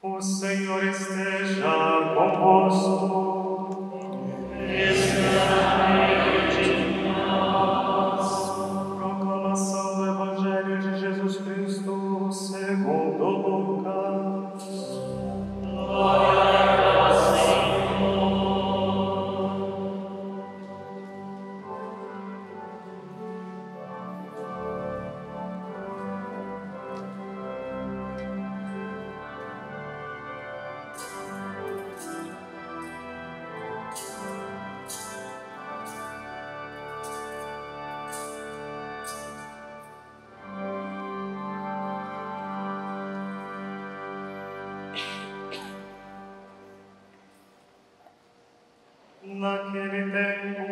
O Senhor esteja convosco. Está no meio de nós. Proclamação do Evangelho de Jesus Cristo segundo Lucas. Glória ao Senhor. Naquele tempo,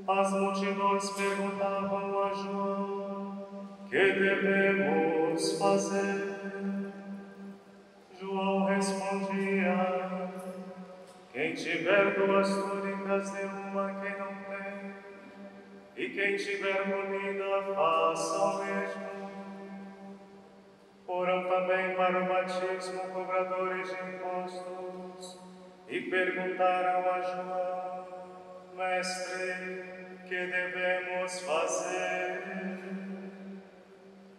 as multidões perguntavam a João: que devemos fazer? João respondia: quem tiver 2 túnicas, dê uma a quem não tem, e quem tiver comida, faça o mesmo. Foram também para o batismo cobradores de impostos e perguntaram a João: Mestre, que devemos fazer?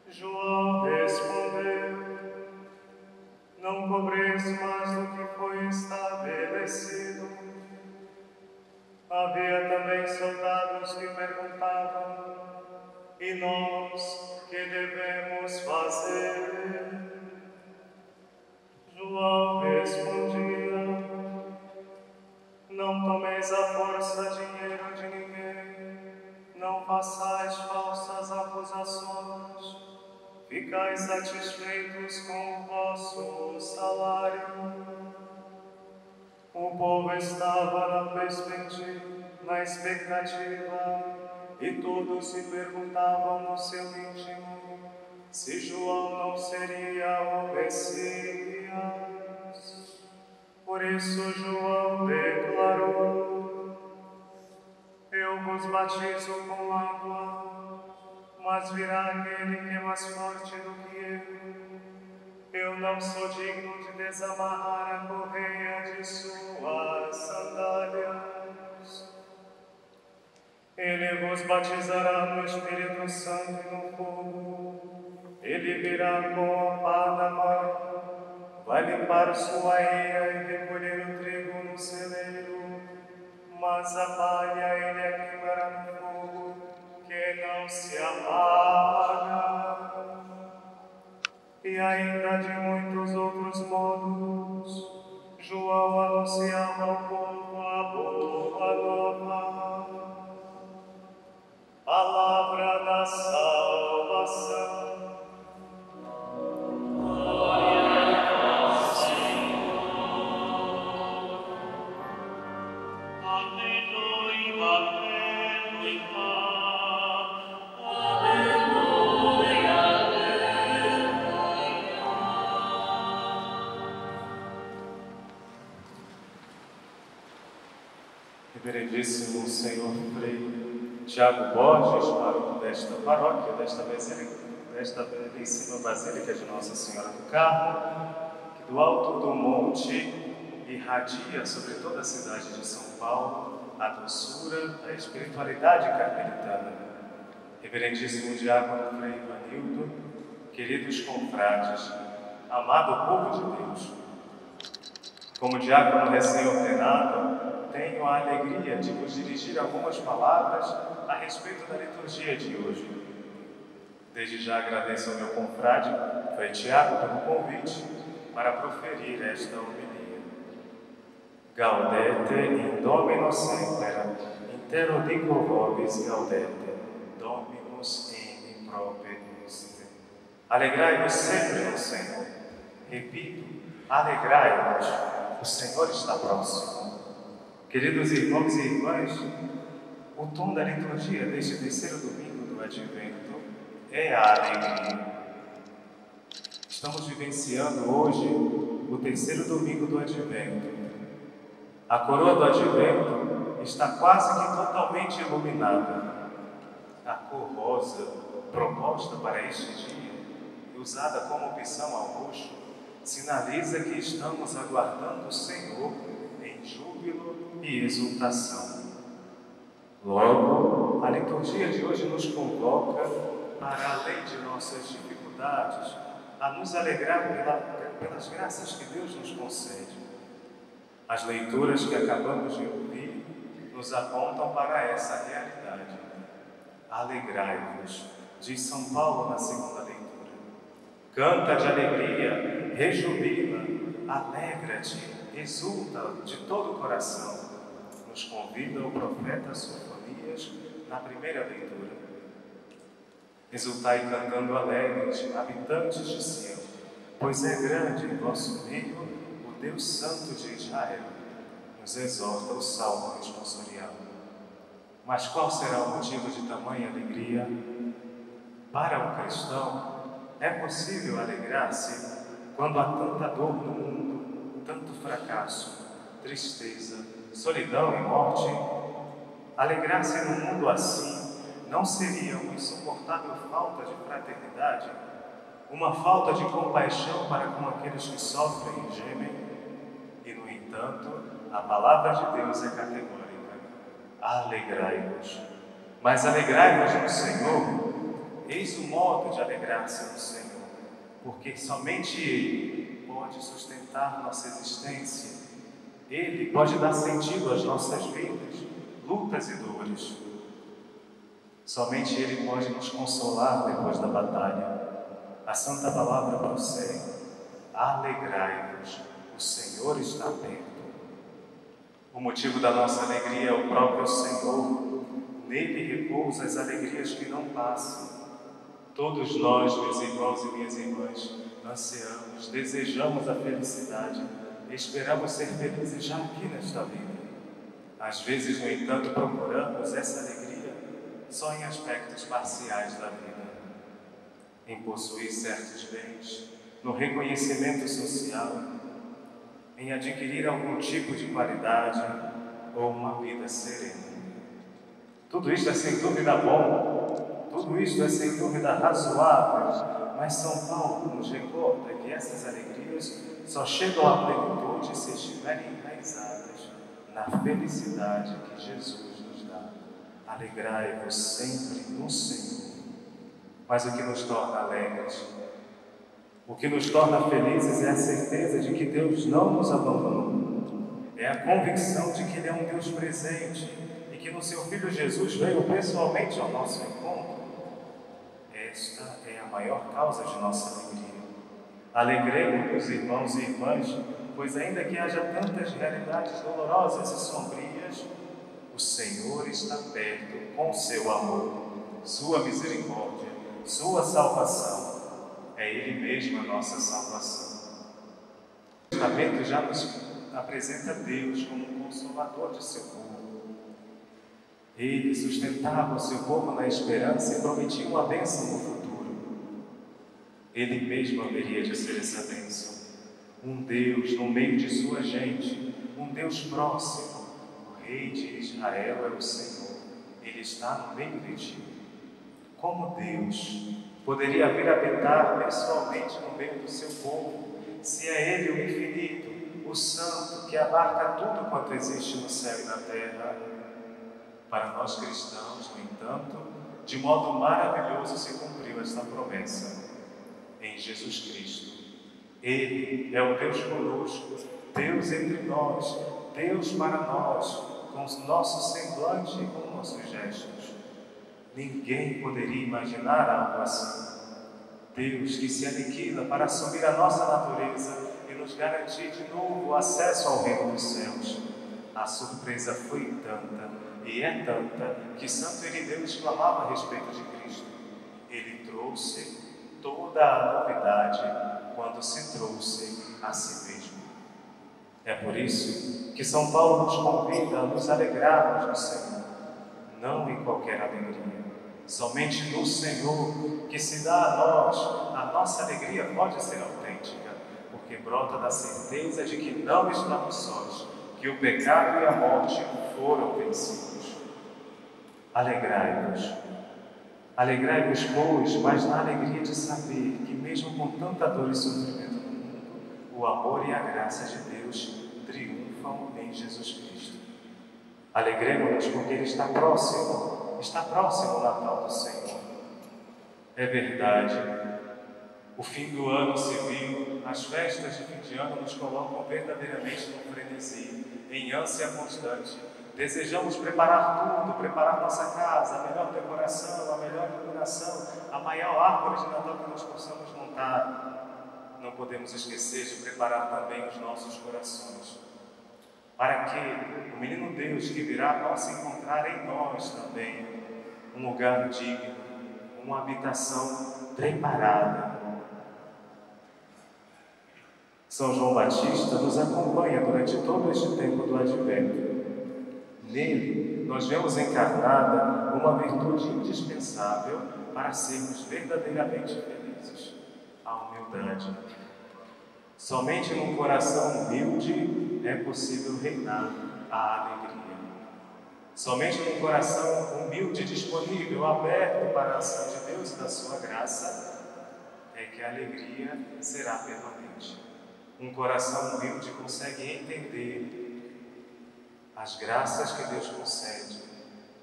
João respondeu: não cobreis mais do que foi estabelecido. Havia também soldados que perguntavam: e nós, que devemos fazer? João respondia: não tomeis à força dinheiro de ninguém, não façais falsas acusações, ficai satisfeitos com o vosso salário. O povo estava na expectativa, e todos se perguntavam no seu íntimo se João não seria o Messias. Por isso João declarou: eu vos batizo com água, mas virá aquele que é mais forte do que eu não sou digno de desamarrar a correia de suas sandálias. Ele vos batizará no Espírito Santo e no fogo. Ele virá com a pá na mão, vai limpar sua eira e recolher o trigo no celeiro, mas a palha ele a queimará no fogo, que não se apaga. E ainda de muitos outros modos, João anunciava ao povo a boa nova. Palavra da salvação. Glória ao Senhor. Aleluia, aleluia. Aleluia, Reverendíssimo Senhor Frei Tiago Borges, pároco desta paróquia, desta belíssima Basílica de Nossa Senhora do Carmo, que do alto do monte irradia sobre toda a cidade de São Paulo a doçura, a espiritualidade carmelitana. Reverendíssimo Diácono Frei Ivanildo, queridos confrades, amado povo de Deus, como diácono recém-ordenado, tenho a alegria de vos dirigir algumas palavras a respeito da liturgia de hoje. Desde já agradeço ao meu confrade, Frei Tiago, pelo convite para proferir esta homilia. Gaudete in Domino semper, intero dico vobis gaudete, Dominus in prope est. Alegrai-vos sempre no Senhor. Repito, alegrai-vos, o Senhor está próximo. Queridos irmãos e irmãs, o tom da liturgia deste terceiro domingo do Advento é a alegria. Estamos vivenciando hoje o terceiro domingo do Advento. A coroa do Advento está quase que totalmente iluminada. A cor rosa proposta para este dia e usada como opção ao roxo sinaliza que estamos aguardando o Senhor em júbilo e exultação. Logo, a liturgia de hoje nos convoca, para além de nossas dificuldades, a nos alegrar pelas graças que Deus nos concede. As leituras que acabamos de ouvir nos apontam para essa realidade. Alegrai-vos, diz São Paulo na segunda leitura. Canta de alegria, rejubila, alegra-te, exulta de todo o coração, nos convida o profeta Sofonias na primeira leitura. Exultai cantando alegres, habitantes de Sião, pois é grande em vosso meio o Deus Santo de Israel, nos exorta o Salmo responsorial. Mas qual será o motivo de tamanha alegria? Para um cristão, é possível alegrar-se quando há tanta dor no mundo, tanto fracasso, tristeza, solidão e morte? Alegrar-se num mundo assim não seria uma insuportável falta de fraternidade, uma falta de compaixão para com aqueles que sofrem e gemem? E, no entanto, a palavra de Deus é categórica. Alegrai-vos. Mas alegrai-vos no Senhor. Eis o modo de alegrar-se no Senhor, porque somente Ele pode sustentar nossa existência. Ele pode dar sentido às nossas vidas, lutas e dores. Somente Ele pode nos consolar depois da batalha. A Santa Palavra prossegue: alegrai-vos, o Senhor está perto. O motivo da nossa alegria é o próprio Senhor. Nele repousa as alegrias que não passam. Todos nós, meus irmãos e minhas irmãs, ansiamos, desejamos a felicidade, esperamos ser felizes já aqui nesta vida. Às vezes, no entanto, procuramos essa alegria só em aspectos parciais da vida, em possuir certos bens, no reconhecimento social, em adquirir algum tipo de qualidade ou uma vida serena. Tudo isto é sem dúvida bom, tudo isto é sem dúvida razoável, mas São Paulo nos recorda que essas alegrias só chegam à plenitude se estiverem enraizadas na felicidade que Jesus nos dá. Alegrai-vos sempre no Senhor. Mas o que nos torna alegres, o que nos torna felizes é a certeza de que Deus não nos abandonou. É a convicção de que Ele é um Deus presente e que no seu Filho Jesus veio pessoalmente ao nosso encontro. Esta é a maior causa de nossa alegria. Alegremos-nos, irmãos e irmãs, pois ainda que haja tantas realidades dolorosas e sombrias, o Senhor está perto com seu amor, sua misericórdia, sua salvação. É Ele mesmo a nossa salvação. O Testamento já nos apresenta Deus como um consolador de seu povo. Ele sustentava o seu povo na esperança e prometia uma bênção no futuro. Ele mesmo haveria de ser essa bênção. Um Deus no meio de sua gente, um Deus próximo. O Rei de Israel é o Senhor. Ele está no meio de ti. Como Deus poderia vir habitar pessoalmente no meio do seu povo, se é Ele o infinito, o santo, que abarca tudo quanto existe no céu e na terra? Para nós cristãos, no entanto, de modo maravilhoso se cumpriu esta promessa em Jesus Cristo. Ele é o Deus conosco, Deus entre nós, Deus para nós, com o nosso semblante e com nossos gestos. Ninguém poderia imaginar algo assim. Deus que se aniquila para assumir a nossa natureza e nos garantir de novo o acesso ao reino dos céus. A surpresa foi tanta, e é tanta, que Santo Irineu exclamava a respeito de Cristo: Ele trouxe toda a novidade quando se trouxe a si mesmo. É por isso que São Paulo nos convida a nos alegrarmos no Senhor, não em qualquer alegria, somente no Senhor, que se dá a nós. A nossa alegria pode ser autêntica, porque brota da certeza de que não estamos sós, que o pecado e a morte foram vencidos. Alegrai-vos. Alegrai-vos, pois, mas na alegria de saber que, mesmo com tanta dor e sofrimento no mundo, o amor e a graça de Deus triunfam em Jesus Cristo. Alegremos-nos porque Ele está próximo o Natal do Senhor. É verdade, o fim do ano civil, as festas de fim de ano nos colocam verdadeiramente no frenesi, em ânsia constante. Desejamos preparar tudo, preparar nossa casa, a melhor decoração, a melhor iluminação, a maior árvore de Natal que nós possamos montar. Não podemos esquecer de preparar também os nossos corações, para que o menino Deus que virá possa encontrar em nós também um lugar digno, uma habitação preparada. São João Batista nos acompanha durante todo este tempo do Advento. Nele, nós vemos encarnada uma virtude indispensável para sermos verdadeiramente felizes: a humildade. Somente num coração humilde é possível reinar a alegria. Somente num coração humilde, disponível, aberto para a ação de Deus e da sua graça, é que a alegria será permanente. Um coração humilde consegue entender as graças que Deus concede,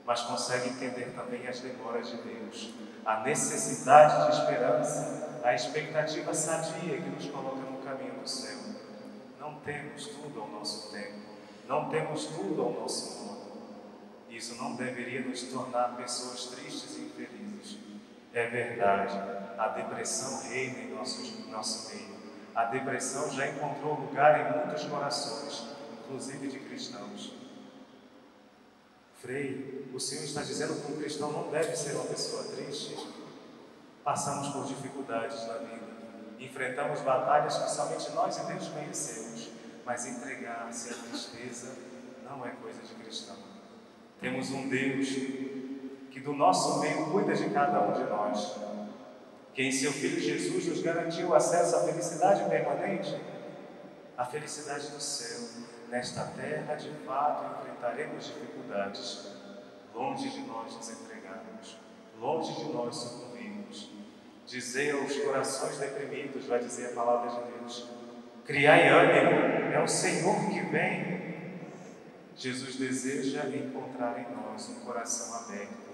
mas consegue entender também as demoras de Deus, a necessidade de esperança, a expectativa sadia que nos coloca no caminho do céu. Não temos tudo ao nosso tempo, não temos tudo ao nosso modo. Isso não deveria nos tornar pessoas tristes e infelizes. É verdade, a depressão reina em nosso meio. A depressão já encontrou lugar em muitos corações, inclusive de cristãos. Frei, o Senhor está dizendo que um cristão não deve ser uma pessoa triste? Passamos por dificuldades na vida, enfrentamos batalhas que somente nós e Deus conhecemos, mas entregar-se à tristeza não é coisa de cristão. Temos um Deus que do nosso meio cuida de cada um de nós, que em seu Filho Jesus nos garantiu acesso à felicidade permanente, a felicidade do céu. Nesta terra, de fato, enfrentaremos dificuldades, longe de nós nos entregarmos, longe de nós sucumbirmos. Dizei aos corações deprimidos, vai dizer a palavra de Deus: criai ânimo, é o Senhor que vem. Jesus deseja encontrar em nós um coração aberto,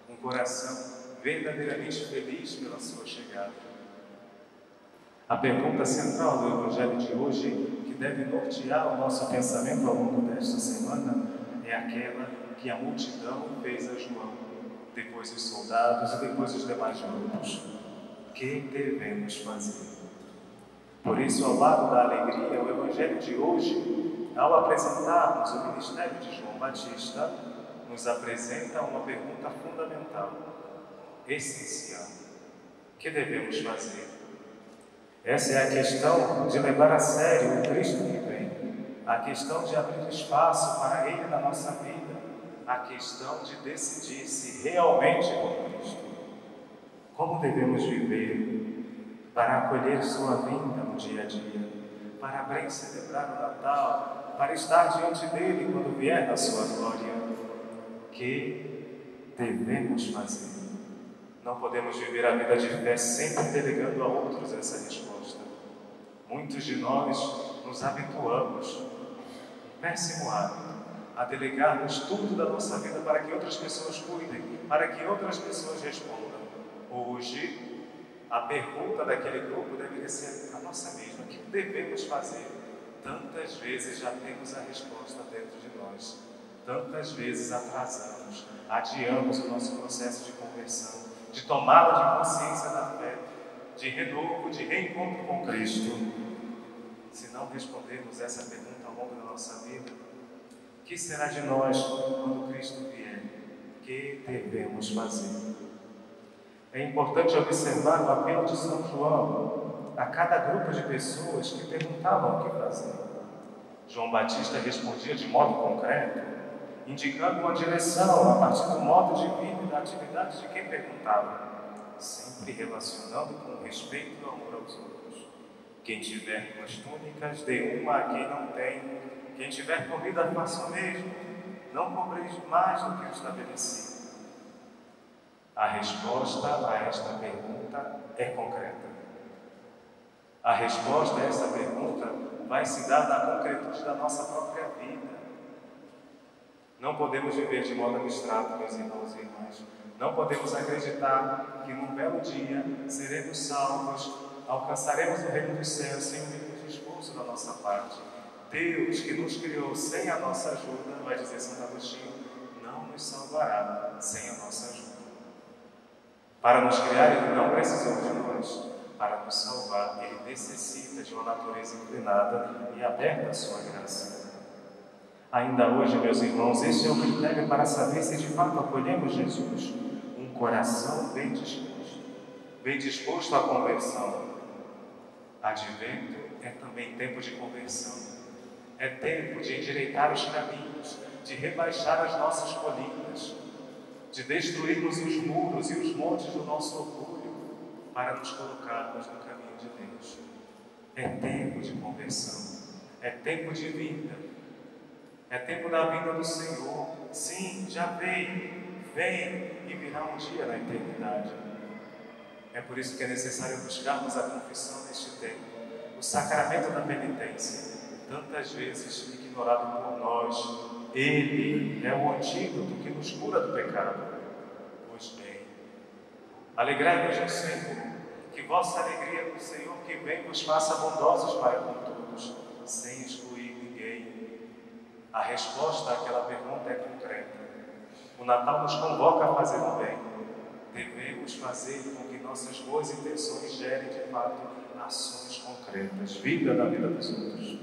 um coração verdadeiramente feliz pela sua chegada. A pergunta central do Evangelho de hoje, que deve nortear o nosso pensamento ao longo desta semana, é aquela que a multidão fez a João, depois os soldados e depois os demais grupos. O que devemos fazer? Por isso, ao lado da alegria, o Evangelho de hoje, ao apresentarmos o ministério de João Batista, nos apresenta uma pergunta fundamental, essencial: o que devemos fazer? Essa é a questão de levar a sério o Cristo que vem, a questão de abrir espaço para Ele na nossa vida, a questão de decidir se realmente por Cristo. Como devemos viver para acolher Sua vinda no dia a dia, para bem celebrar o Natal, para estar diante dEle quando vier na Sua glória? O que devemos fazer? Não podemos viver a vida de fé sempre delegando a outros essa resposta. Muitos de nós nos habituamos, um péssimo hábito, a delegarmos tudo da nossa vida para que outras pessoas cuidem, para que outras pessoas respondam. Hoje, a pergunta daquele grupo deveria ser a nossa mesma: o que devemos fazer? Tantas vezes já temos a resposta dentro de nós. Tantas vezes atrasamos, adiamos o nosso processo de conversão, de tomada de consciência da fé, de renovo, de reencontro com Cristo. Se não respondermos essa pergunta ao longo da nossa vida, o que será de nós quando Cristo vier? O que devemos fazer? É importante observar o apelo de São João a cada grupo de pessoas que perguntavam o que fazer. João Batista respondia de modo concreto, indicando uma direção a partir do modo de vida e da atividade de quem perguntava, sempre relacionando com respeito e amor aos outros. Quem tiver 2 túnicas, dê uma a quem não tem. Quem tiver comida, faça o mesmo. Não cobreis mais do que o estabelecido. A resposta a esta pergunta é concreta. A resposta a essa pergunta vai se dar na concretude da nossa própria vida. Não podemos viver de modo abstrato, meus irmãos e irmãs. Não podemos acreditar que num belo dia seremos salvos, alcançaremos o reino dos céus sem o mínimo esforço da nossa parte. Deus, que nos criou sem a nossa ajuda, vai dizer Santo Agostinho, não nos salvará sem a nossa ajuda. Para nos criar, Ele não precisou de nós. Para nos salvar, Ele necessita de uma natureza inclinada e aberta à sua graça. Ainda hoje, meus irmãos, este é o critério para saber se de fato acolhemos Jesus. Um coração bem disposto à conversão. Advento é também tempo de conversão. É tempo de endireitar os caminhos, de rebaixar as nossas colinas, de destruirmos os muros e os montes do nosso orgulho para nos colocarmos no caminho de Deus. É tempo de conversão. É tempo de vinda. É tempo da vinda do Senhor. Sim, já veio, vem e virá um dia na eternidade. É por isso que é necessário buscarmos a confissão neste tempo, o sacramento da penitência, tantas vezes ignorado por nós. Ele é o antídoto que nos cura do pecado. Pois bem, alegrai-vos no Senhor, que vossa alegria no Senhor que vem vos faça bondosos para com todos, sem excluir ninguém. A resposta àquela pergunta é concreta. O Natal nos convoca a fazer o bem. Devemos fazer com que nossas boas intenções gerem, de fato, ações concretas, vida na vida dos outros.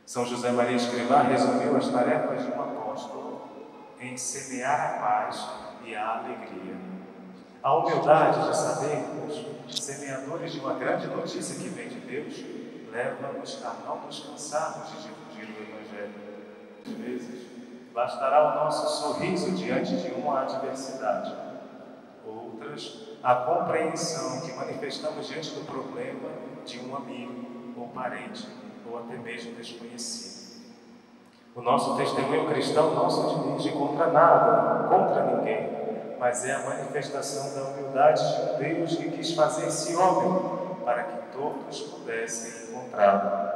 São José Maria Escrivá resumiu as tarefas de um apóstolo em semear a paz e a alegria. A humildade de sabermos, semeadores de uma grande notícia que vem de Deus, leva-nos a não nos cansarmos de difundir o Evangelho. Às vezes, bastará o nosso sorriso diante de uma adversidade. Outras, a compreensão que manifestamos diante do problema de um amigo ou parente, ou até mesmo desconhecido. O nosso testemunho cristão não se dirige contra nada, contra ninguém, mas é a manifestação da humildade de um Deus que quis fazer-se homem para que todos pudessem encontrá-lo.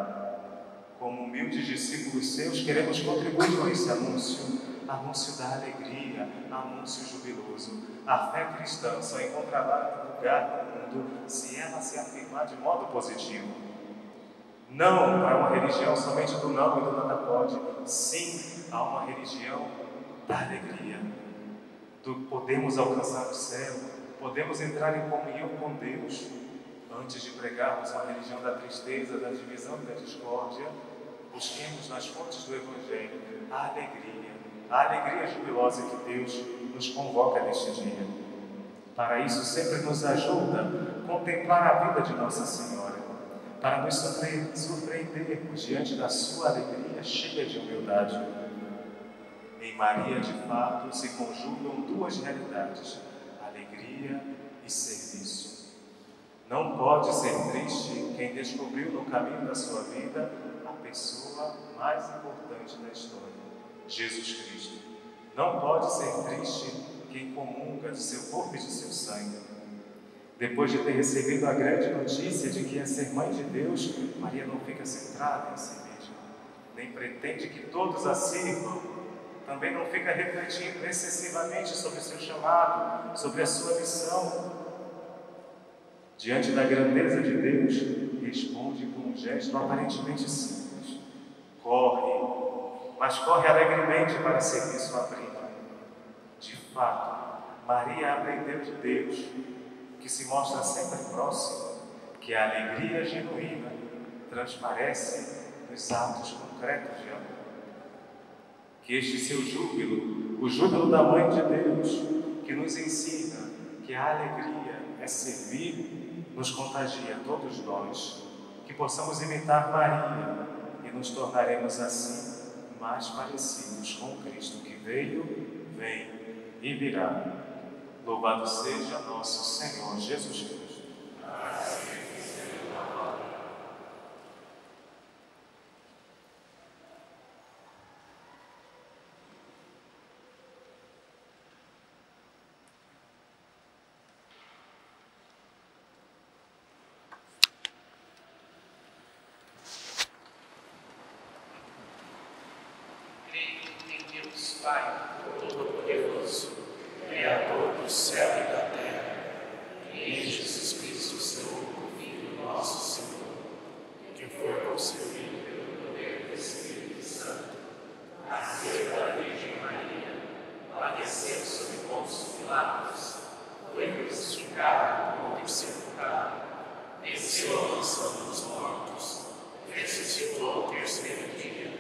Como humildes discípulos seus, queremos contribuir com esse anúncio da alegria, anúncio jubiloso. A fé cristã só encontrará lugar no mundo se ela se afirmar de modo positivo. Não para uma religião somente do não e do nada pode, sim a uma religião da alegria, do podemos alcançar o céu, podemos entrar em comunhão com Deus. Antes de pregarmos uma religião da tristeza, da divisão e da discórdia, busquemos nas fontes do Evangelho a alegria jubilosa que Deus nos convoca neste dia. Para isso sempre nos ajuda contemplar a vida de Nossa Senhora, para nos surpreendermos diante da sua alegria cheia de humildade. Em Maria, de fato, se conjugam duas realidades, alegria e serviço. Não pode ser triste quem descobriu no caminho da sua vida a pessoa mais importante da história, Jesus Cristo. Não pode ser triste quem comunga de seu corpo e de seu sangue. Depois de ter recebido a grande notícia de que ia ser mãe de Deus, Maria não fica centrada em si mesma, nem pretende que todos a sirvam. Também não fica refletindo excessivamente sobre o seu chamado, sobre a sua missão. Diante da grandeza de Deus, responde com um gesto aparentemente simples. Corre, mas corre alegremente para servir sua prima. De fato, Maria aprendeu de Deus, que se mostra sempre próximo, que a alegria genuína transparece nos atos concretos de amor. Que este seu júbilo, o júbilo da Mãe de Deus, que nos ensina que a alegria é servir, nos contagia a todos nós. Que possamos imitar Maria e nos tornaremos assim mais parecidos com Cristo que veio, vem e virá. Louvado seja nosso Senhor Jesus Cristo. Pai Todo-Poderoso, Criador do céu e da terra, e em Jesus Cristo, seu único Filho, nosso Senhor, que foi concebido pelo poder do Espírito Santo, nasceu da Virgem Maria, padeceu sob Pôncio Pilatos, foi crucificado, morto e sepultado, desceu à mansão dos mortos, ressuscitou ao terceiro dia,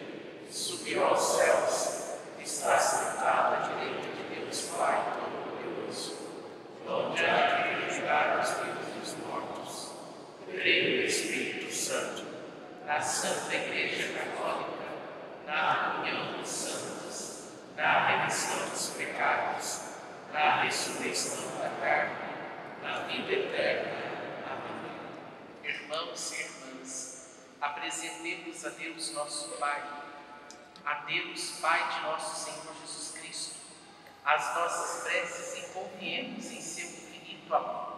subiu aos céus, está sentado à direita de Deus Pai Todo-Poderoso, onde há de julgar os vivos e os mortos. Creio no Espírito Santo, na Santa Igreja Católica, na comunhão dos santos, na remissão dos pecados, na ressurreição da carne, na vida eterna. Amém. Irmãos e irmãs, apresentemos a Deus nosso Pai, a Deus Pai de nosso Senhor Jesus Cristo, as nossas preces e confiemos em seu infinito amor.